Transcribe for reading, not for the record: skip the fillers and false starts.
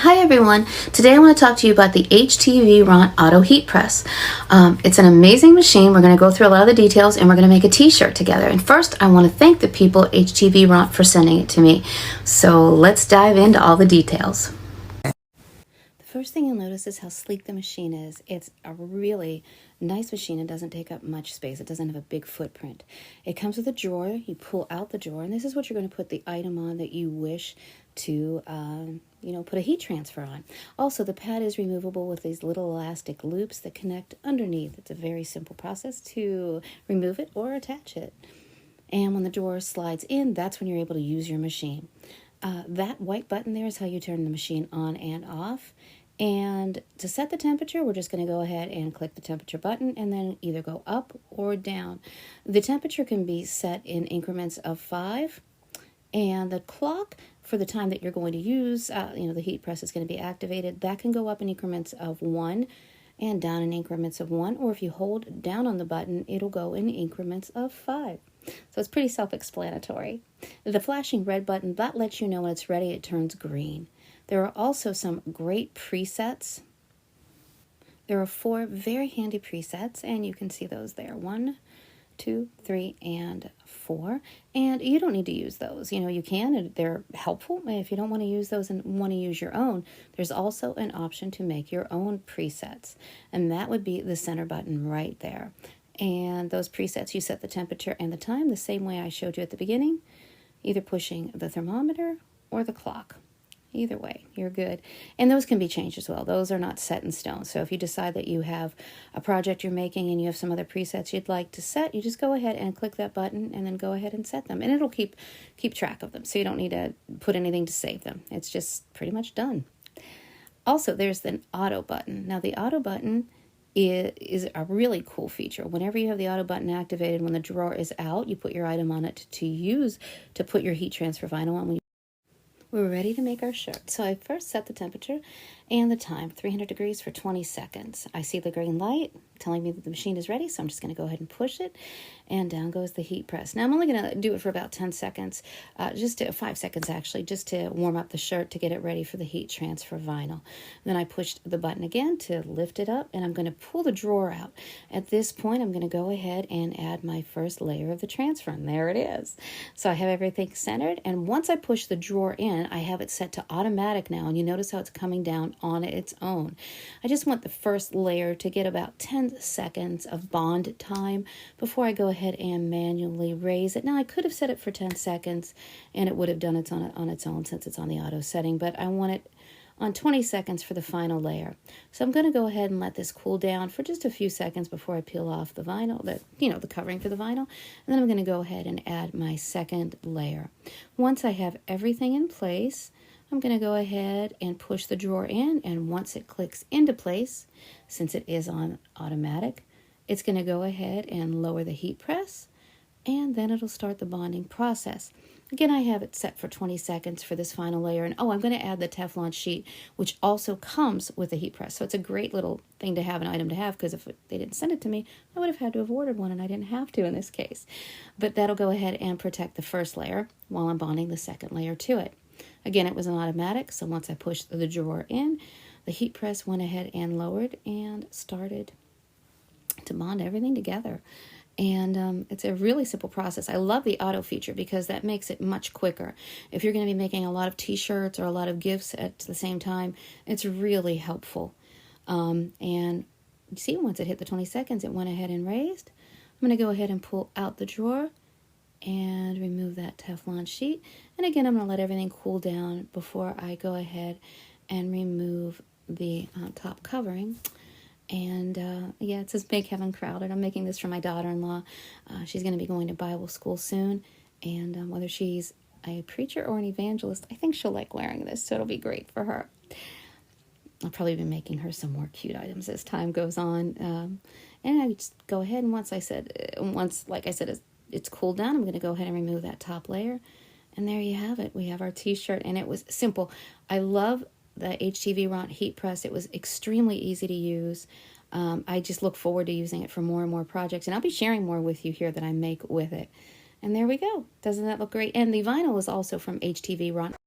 Hi everyone, today I want to talk to you about the HTVRONT Auto Heat Press. It's an amazing machine. We're going to go through a lot of the details and we're going to make a t-shirt together. And first I want to thank the people at HTVRONT for sending it to me. So let's dive into all the details. The first thing you'll notice is how sleek the machine is. It's a really nice machine. It doesn't take up much space. It doesn't have a big footprint. It comes with a drawer. You pull out the drawer and this is what you're going to put the item on that you wish to put a heat transfer on. Also, the pad is removable with these little elastic loops that connect underneath. It's a very simple process to remove it or attach it. And when the drawer slides in, that's when you're able to use your machine. That white button there is how you turn the machine on and off. And to set the temperature, we're just going to go ahead and click the temperature button and then either go up or down. The temperature can be set in increments of 5. And the clock for the time that you're going to use, the heat press is going to be activated. That can go up in increments of 1 and down in increments of 1. Or if you hold down on the button, it'll go in increments of 5. So it's pretty self-explanatory. The flashing red button, that lets you know when it's ready, it turns green. There are also some great presets. There are 4 very handy presets, and you can see those there. 1, 2, 3, and 4. And you don't need to use those. You can, and they're helpful. If you don't want to use those and want to use your own, there's also an option to make your own presets. And that would be the center button right there. And those presets, you set the temperature and the time the same way I showed you at the beginning, either pushing the thermometer or the clock. Either way, you're good. And those can be changed as well. Those are not set in stone. So if you decide that you have a project you're making and you have some other presets you'd like to set, you just go ahead and click that button and then go ahead and set them. And it'll keep track of them. So you don't need to put anything to save them. It's just pretty much done. Also, there's the auto button. Now the auto button is a really cool feature. Whenever you have the auto button activated, when the drawer is out, you put your item on it to put your heat transfer vinyl on. We're ready to make our shirt. So I first set the temperature and the time, 300 degrees for 20 seconds. I see the green light telling me that the machine is ready, so I'm just going to go ahead and push it, and down goes the heat press. Now I'm only going to do it for about 10 seconds, 5 seconds actually, just to warm up the shirt to get it ready for the heat transfer vinyl. Then I pushed the button again to lift it up, and I'm going to pull the drawer out. At this point, I'm going to go ahead and add my first layer of the transfer, and there it is. So I have everything centered, and once I push the drawer in, I have it set to automatic now, and you notice how it's coming down on its own. I just want the first layer to get about 10 seconds of bond time before I go ahead and manually raise it. Now I could have set it for 10 seconds and it would have done it on its own since it's on the auto setting, but I want it on 20 seconds for the final layer. So I'm going to go ahead and let this cool down for just a few seconds before I peel off the vinyl, the covering for the vinyl, and then I'm going to go ahead and add my second layer. Once I have everything in place, I'm going to go ahead and push the drawer in, and once it clicks into place, since it is on automatic, it's going to go ahead and lower the heat press, and then it'll start the bonding process. Again, I have it set for 20 seconds for this final layer, and I'm going to add the Teflon sheet, which also comes with the heat press. So it's a great little thing to have, an item to have, because if they didn't send it to me, I would have had to have ordered one, and I didn't have to in this case. But that'll go ahead and protect the first layer while I'm bonding the second layer to it. Again, it was an automatic, so once I pushed the drawer in, the heat press went ahead and lowered and started to bond everything together. And it's a really simple process. I love the auto feature because that makes it much quicker. If you're going to be making a lot of t-shirts or a lot of gifts at the same time, it's really helpful. And you see, once it hit the 20 seconds, it went ahead and raised. I'm going to go ahead and pull out the drawer and remove that Teflon sheet. And again, I'm going to let everything cool down before I go ahead and remove the top covering. And yeah, it says Make Heaven Crowded. I'm making this for my daughter-in-law. She's going to be going to Bible school soon. And whether she's a preacher or an evangelist, I think she'll like wearing this, so it'll be great for her. I'll probably be making her some more cute items as time goes on. And I just go ahead and once, like I said, it's cooled down, I'm going to go ahead and remove that top layer. And there you have it. We have our t-shirt, and it was simple. I love the HTVRONT heat press. It was extremely easy to use. I just look forward to using it for more and more projects, and I'll be sharing more with you here that I make with it. And there we go. Doesn't that look great? And the vinyl is also from HTVRONT.